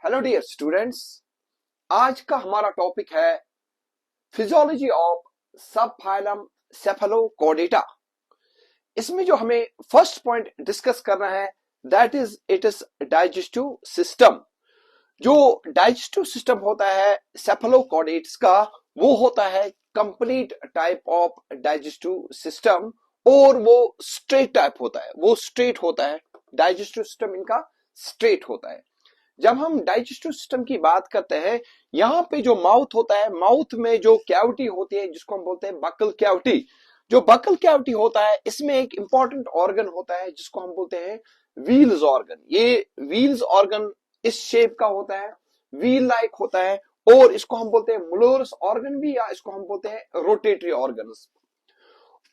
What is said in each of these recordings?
Hello dear students, आज का हमारा टॉपिक है फिजियोलॉजी ऑफ सब फाइलम सेफेलोकॉर्डेटा। इसमें जो हमें फर्स्ट पॉइंट डिस्कस करना है that is it is digestive system. जो डाइजेस्टिव सिस्टम होता है सेफेलोकॉर्डेट्स का, वो होता है complete type of digestive system और वो स्ट्रेट टाइप होता है। वो स्ट्रेट होता है, डाइजेस्टिव सिस्टम इनका स्ट्रेट होता है। जब हम डाइजेस्टिव सिस्टम की बात करते हैं, यहाँ पे जो माउथ होता है, माउथ में जो कैविटी होती है जिसको हम बोलते हैं बकल कैविटी। जो बकल कैविटी होता है, इसमें एक इंपॉर्टेंट ऑर्गन होता है जिसको हम बोलते हैं व्हील्स ऑर्गन। ये व्हील्स ऑर्गन इस शेप का होता है, व्हील लाइक होता है, और इसको हम बोलते हैं मुलोरस ऑर्गन भी, या इसको हम बोलते हैं रोटेटरी ऑर्गन्स।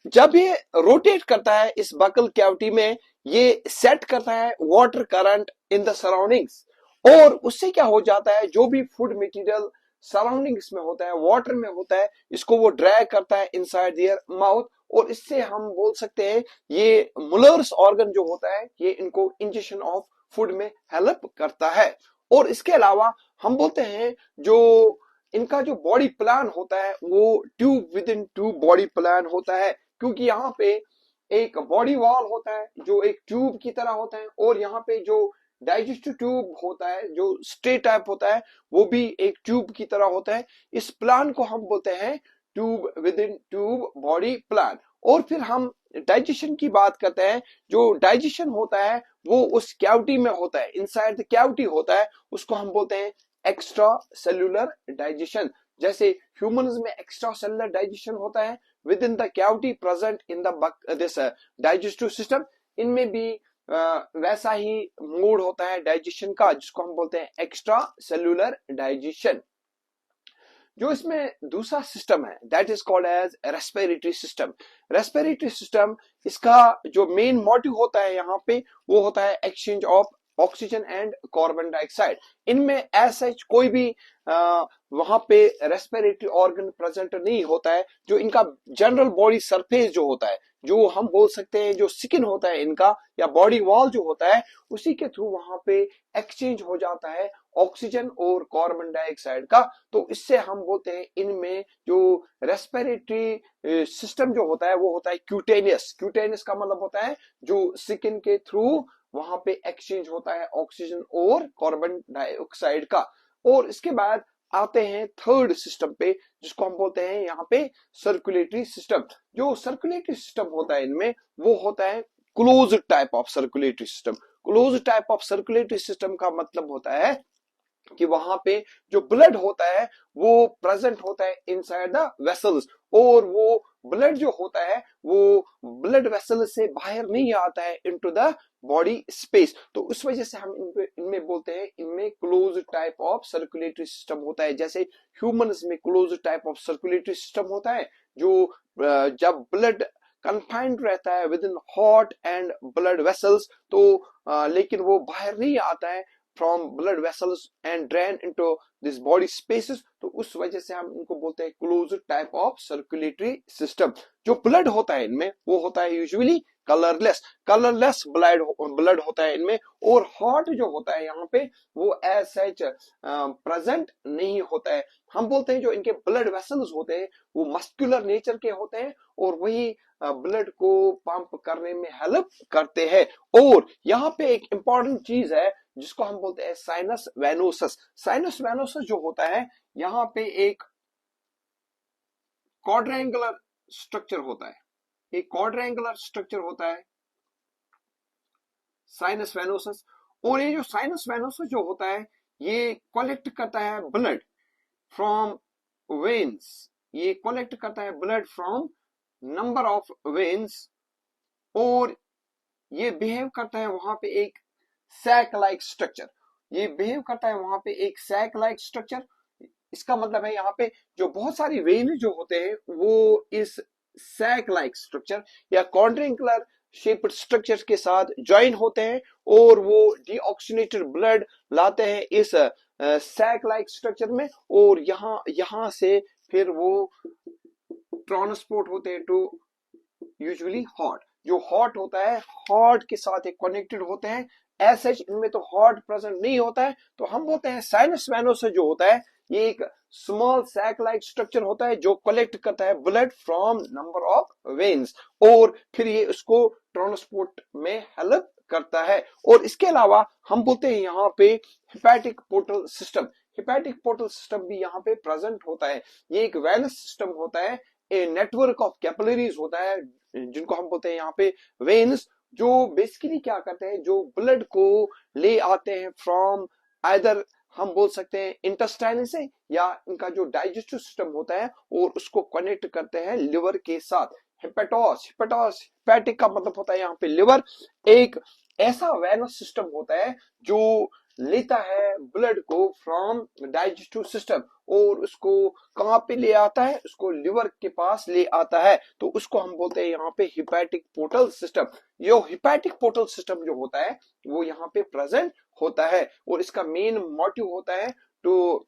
जब ये रोटेट करता है इस बकल कैविटी में, ये सेट करता है water current in the surroundings, और उससे क्या हो जाता है, जो भी फूड मटेरियल सराउंडिंग्स में होता है, वाटर में होता है, इसको वो ड्रैग करता है इनसाइड देयर माउथ, और इससे हम बोल सकते हैं ये मुलर्स ऑर्गन जो होता है, ये इनको इंजेक्शन ऑफ फूड में हेल्प करता है। और इसके अलावा हम बोलते हैं जो इनका जो बॉडी प्लान होता है वो tube with in tube body plan होता है, क्योंकि यहाँ पे एक बॉडी वॉल होता है जो एक ट्यूब की तरह होता है, और यहाँ पे जो डाइजेस्टिव ट्यूब होता है जो स्ट्रेट टाइप होता है, वो भी एक ट्यूब की तरह होता है। इस प्लान को हम बोलते हैं tube with in tube body plan. और फिर हम डाइजेशन की बात करते हैं। जो डाइजेशन होता है वो उस कैविटी में होता है, इनसाइड द कैविटी होता है, उसको हम बोलते हैं एक्स्ट्रा सेल्यूलर डाइजेशन। जैसे ह्यूमंस में एक्स्ट्रा सेल्यूलर डाइजेशन होता है with in the cavity present in the this digestive system, इनमें भी वैसा ही मोड होता है डाइजेशन का, जिसको हम बोलते हैं एक्स्ट्रा सेल्यूलर डाइजेशन। जो इसमें दूसरा सिस्टम है that is called as respiratory system. Respiratory system, इसका जो मेन मोटिव होता है यहाँ पे, वो होता है exchange of oxygen and carbon dioxide. इनमें एज सच कोई भी वहां पे रेस्पिरेटरी ऑर्गन प्रेजेंट नहीं होता है। जो इनका जनरल बॉडी सरफेस जो होता है, जो हम बोल सकते हैं जो स्किन होता है इनका, या बॉडी वॉल जो होता है, उसी के थ्रू वहां पे एक्सचेंज हो जाता है ऑक्सीजन और कार्बन डाइऑक्साइड का। तो इससे हम बोलते हैं इनमें जो रेस्पिरेटरी सिस्टम जो होता है वो होता है क्यूटेनियस। क्यूटेनियस का मतलब होता है जो स्किन के थ्रू वहां पे एक्सचेंज होता है ऑक्सीजन और कार्बन डाइऑक्साइड का। और इसके बाद आते हैं थर्ड सिस्टम पे, जिसको हम बोलते हैं यहाँ पे सर्कुलेटरी सिस्टम। जो सर्कुलेटरी सिस्टम होता है इनमें, वो होता है close type of circulatory system. Close type of circulatory system का मतलब होता है कि वहां पे जो ब्लड होता है वो प्रेजेंट होता है इनसाइड द वेसल्स, और वो ब्लड जो होता है वो ब्लड वेसल से बाहर नहीं आता है इनटू द बॉडी स्पेस। तो उस वजह से हम इनमें बोलते हैं इनमें close type of circulatory system होता है। जैसे ह्यूमंस में close type of circulatory system होता है, जो जब ब्लड कन्फाइंड रहता है with in heart and blood vessels, तो लेकिन वो बाहर नहीं आता है from blood vessels and drain into this body spaces, तो उस वजह से हम इनको बोलते हैं closed type of circulatory system। जो ब्लड होता है इनमें वो होता है यूजुअली कलरलेस ब्लड होता है इनमें, और हार्ट जो होता है यहाँ पे वो एज सच प्रेजेंट नहीं होता है। हम बोलते हैं जो इनके ब्लड वेसल्स होते हैं वो मस्कुलर नेचर के होते हैं, और वही ब्लड को पंप करने में हेल्प करते हैं। और यहाँ पे एक इंपॉर्टेंट चीज है जिसको हम बोलते हैं साइनस वेनोसस। साइनस वेनोसस जो होता है, यहाँ पे एक क्वाड्रेंगुलर स्ट्रक्चर होता है, एक क्वाड्रेंगुलर स्ट्रक्चर होता है साइनस वेनोसस। और ये जो साइनस वेनोसस जो होता है ये कलेक्ट करता है ब्लड फ्रॉम वेन्स। ये कलेक्ट करता है blood from number of veins, और ये बिहेव करता है वहां पे एक सैक लाइक स्ट्रक्चर। ये बिहेव करता है वहां पे एक सैक लाइक स्ट्रक्चर। इसका मतलब है यहाँ पे जो बहुत सारी वेन जो होते हैं वो इस सैक लाइक स्ट्रक्चर या क्वाड्रेंगुलर शेप्ड स्ट्रक्चर के साथ ज्वाइन होते हैं, और वो डीऑक्सीनेटेड ब्लड लाते हैं इस सैक लाइक स्ट्रक्चर में, और यहाँ से फिर वो ट्रांसपोर्ट होते हैं टू यूजुअली हार्ट। जो हार्ट होता है, हार्ट के साथ एक कनेक्टेड होते हैं एज सच इनमें तो हार्ट प्रेजेंट नहीं होता है, तो हम बोलते हैं साइनस वेनोसा जो होता है ये एक स्मॉल सैक लाइक स्ट्रक्चर होता है जो कलेक्ट करता है blood from number of veins और फिर ये उसको ट्रांसपोर्ट में हेल्प करता है। और इसके अलावा हम बोलते हैं यहाँ पे hepatic portal system, hepatic portal system भी यहाँ पे प्रेजेंट होता है। ये एक वेनस सिस्टम होता है, ए नेटवर्क ऑफ कैपिलरीज होता है जिनको हम बोलते हैं यहाँ पे वेन्स, जो बेसिकली क्या करते हैं, जो ब्लड को ले आते हैं फ्रॉम आइदर हम बोल सकते हैं इंटेस्टाइन से या इनका जो डाइजेस्टिव सिस्टम होता है और उसको कनेक्ट करते हैं लिवर के साथ। हिपेटोस, हिपेटोस हिपैटिक का मतलब होता है यहाँ पे लिवर। एक ऐसा वेनस सिस्टम होता है जो लेता है ब्लड को फ्रॉम डाइजेस्टिव सिस्टम और उसको कहां पे ले आता है, उसको लिवर के पास ले आता है, तो उसको हम बोलते हैं यहाँ पे हिपैटिक पोर्टल सिस्टम। यो हिपैटिक पोर्टल सिस्टम जो होता है वो यहाँ पे प्रेजेंट होता है और इसका मेन मोटिव होता है to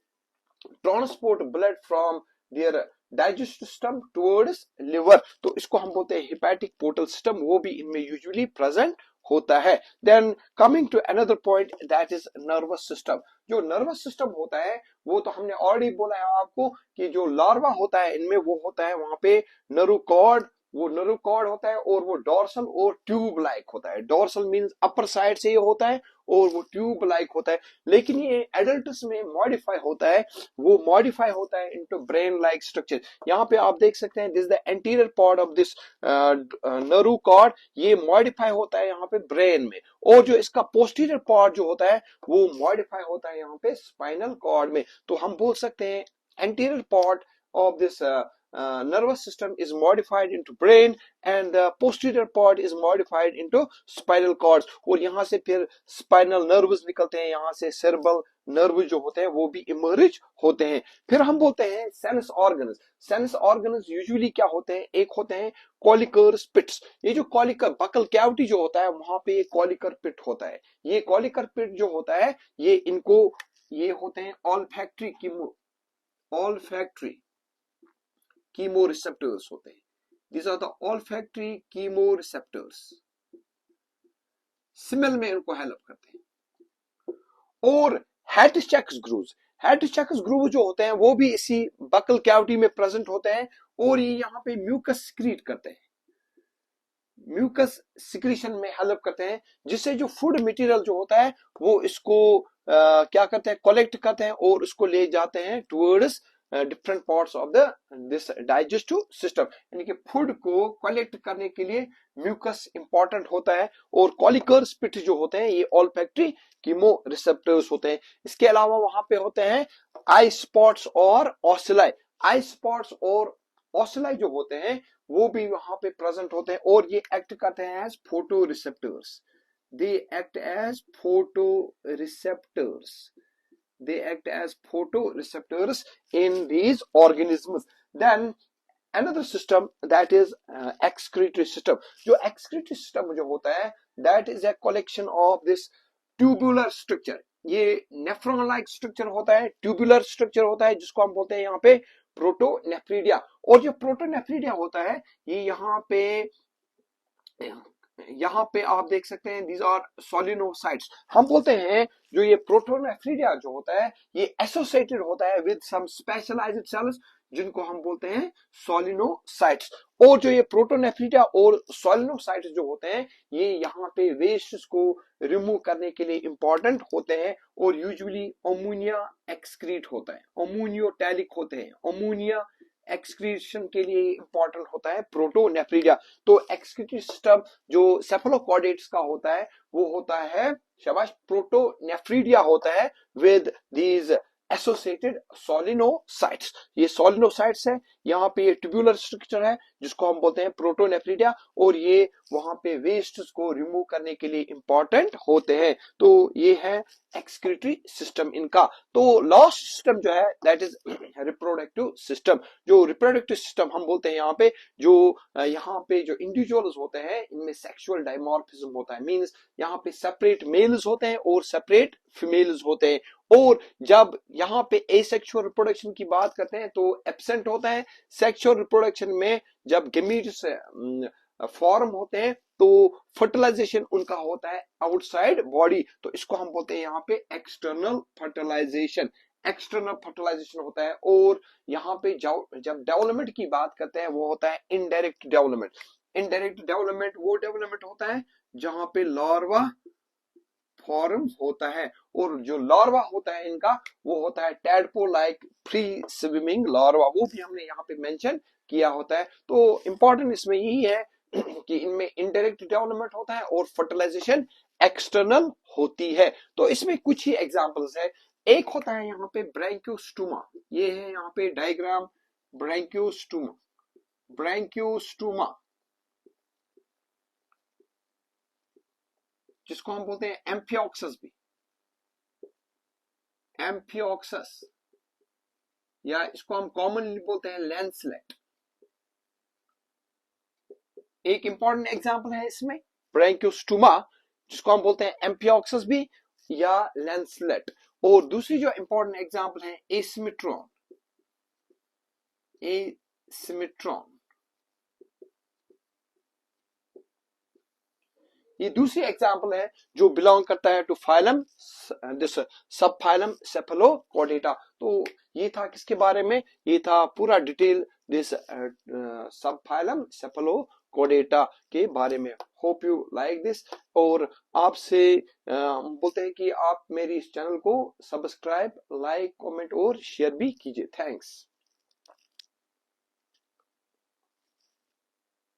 transport blood from their digestive system towards liver, तो इसको हम बोलते हैं हिपैटिक पोर्टल सिस्टम, वो भी इनमें यूजुअली प्रेजेंट होता है। Then coming to another point that is nervous system. जो नर्वस सिस्टम होता है वो तो हमने ऑलरेडी बोला है आपको कि जो लार्वा होता है इनमें वो होता है वहां पे नर्व कॉर्ड, वो नर्व कॉर्ड होता है और वो डोर्सल और ट्यूब लाइक होता है। डोर्सल मींस अपर साइड से ये होता है और वो ट्यूब लाइक होता है, लेकिन ये एडल्ट्स में मॉडिफाई होता है, वो मॉडिफाई होता है इनटू ब्रेन लाइक स्ट्रक्चर। यहाँ पे आप देख सकते हैं this the anterior part of this nerve cord, ये मॉडिफाई होता है यहाँ पे ब्रेन में, और जो इसका पोस्टीरियर पार्ट जो होता है वो मॉडिफाई होता है यहाँ पे स्पाइनल कॉर्ड में। तो हम बोल सकते हैं anterior part of this nervous system is modified into brain and the posterior part is modified into spinal cords, और यहाँ से फिर spinal nerves निकलते हैं, यहाँ से cerebral nerve जो होते हैं वो भी इमर्ज होते हैं। फिर हम बोलते हैं sense organs. Sense organs usually क्या होते हैं, एक होते हैं कॉलिकर पिट्स। ये जो कॉलिकर बकल कैविटी जो होता है वहां पे कॉलिकर पिट होता है। ये कॉलिकर पिट जो होता है ये इनको ये होते हैं ऑल्फैक्टरी कीमोरिसेप्टर्स होते हैं। These are the olfactory chemoreceptors, smell में इनको हेल्प करते हैं। और हेटचेक्स ग्रूव्स, हेटचेक्स ग्रूव जो होते हैं वो भी इसी बकल कैविटी में प्रेजेंट होते हैं और ये यहाँ पे म्यूकस सिक्रीट करते हैं, म्यूकस सिक्रीशन में हेल्प करते हैं, जिससे जो फूड मटेरियल जो होता है वो इसको क्या करते हैं, कलेक्ट करते हैं और उसको ले जाते हैं towards different parts of the this digestive system. यानी कि फूड को कलेक्ट करने के लिए म्यूकस इंपॉर्टेंट होता है। और कॉलिकर स्पिट जो होते हैं ये ऑल्फैक्टरी कीमो रिसेप्टर्स होते हैं। इसके अलावा वहां पे होते हैं आई स्पॉट्स और ऑसिलाई। आई स्पॉट्स और ऑसिलाई जो होते हैं वो भी वहां पे प्रेजेंट होते हैं और ये एक्ट करते हैं as photo receptors. They act as photo receptors, they act as photoreceptors in these organisms. Then another system that is excretory system. जो excretory system जो होता है that is a collection of this tubular structure. ये nephron like structure होता है, tubular structure होता है जिसको हम बोलते हैं यहाँ पे प्रोटोनेफ्रीडिया। और जो प्रोटोनेफ्रीडिया होता है ये यहाँ पे आप देख सकते हैं दीज आर सोलिनोसाइट्स। हम बोलते हैं जो ये प्रोटोनेफ्रीडिया जो होता है ये एसोसिएटेड होता है विद सम स्पेशलाइज्ड सेल्स जिनको हम बोलते हैं सोलिनोसाइट्स। और जो ये प्रोटोनेफ्रीडिया और सोलिनोसाइट्स जो होते हैं ये यहाँ पे वेस्ट को रिमूव करने के लिए इंपॉर्टेंट होते हैं और यूजुअली अमोनिया एक्सक्रीट होता है, अमोनियोटैलिक होते हैं, अमोनिया एक्सक्रीशन के लिए इंपॉर्टेंट होता है प्रोटोनेफ्रीडिया। तो एक्सक्रीटरी सिस्टम जो सेफलोकॉर्डेट्स का होता है वो होता है शाबाश प्रोटोनेफ्रीडिया होता है विद दीज एसोसिएटेड सोलिनोसाइट्स। ये सोलिनोसाइट्स है, यहाँ पे ये ट्यूबुलर स्ट्रक्चर है जिसको हम बोलते हैं प्रोटोनेफ्रीडिया और ये वहां पे वेस्ट को रिमूव करने के लिए इंपॉर्टेंट होते हैं। तो ये है एक्सक्रीटरी सिस्टम इनका। तो लास्ट सिस्टम जो है दैट इज रिप्रोडक्टिव सिस्टम। जो रिप्रोडक्टिव सिस्टम हम बोलते हैं यहाँ पे जो इंडिविजुअल्स होते हैं इनमें सेक्सुअल डायमॉर्फिज्म होता है, मींस यहाँ पे सेपरेट मेल्स होते हैं और सेपरेट फीमेल्स होते हैं। और जब यहाँ पे एसेक्सुअल रिप्रोडक्शन की बात करते हैं तो एब्सेंट होता है। सेक्सुअल रिप्रोडक्शन में जब गेमीट्स फॉर्म होते हैं तो फर्टिलाइजेशन उनका होता है आउटसाइड बॉडी, तो इसको हम बोलते हैं यहाँ पे एक्सटर्नल फर्टिलाइजेशन। एक्सटर्नल फर्टिलाइजेशन होता है। और यहाँ पे जब डेवलपमेंट की बात करते हैं वो होता है इनडायरेक्ट डेवलपमेंट। इनडायरेक्ट डेवलपमेंट वो डेवलपमेंट होता है जहां पे लार्वा फॉर्म होता है, और जो लार्वा होता है इनका वो होता है tadpole like free swimming larva, वो भी हमने यहाँ पे मेंशन किया होता है। तो इंपॉर्टेंट इसमें यही है कि इनमें इनडायरेक्ट डेवलपमेंट होता है और फर्टिलाइजेशन एक्सटर्नल होती है। तो इसमें कुछ ही एग्जांपल्स है। एक होता है यहाँ पे ब्रैंकियोस्टोमा, ये है यहाँ पे डायग्राम ब्रैंकियोस्टोमा। ब्रैंकियोस्टोमा जिसको हम बोलते हैं एम्फियोक्सस भी, एम्फियोक्सस, या इसको हम कॉमनली बोलते हैं लैंसलेट। एक इंपॉर्टेंट एग्जांपल है इसमें ब्रैंकियोस्टोमा, जिसको हम बोलते हैं एम्फियोक्सस भी या लैंसलेट। और दूसरी जो इंपॉर्टेंट एग्जांपल है एसिमिट्रॉन। एसिमिट्रॉन ये दूसरी एग्जांपल है जो बिलोंग करता है टू फाइलम दिस सब फाइलम सेफेलोकॉर्डेटा। तो ये था किसके बारे में, ये था पूरा डिटेल दिस सब फाइलम सेफेलोकॉर्डेटा के बारे में। Hope you like this. और आपसे बोलते हैं कि आप मेरी इस चैनल को सब्सक्राइब, लाइक, कमेंट और शेयर भी कीजिए। थैंक्स।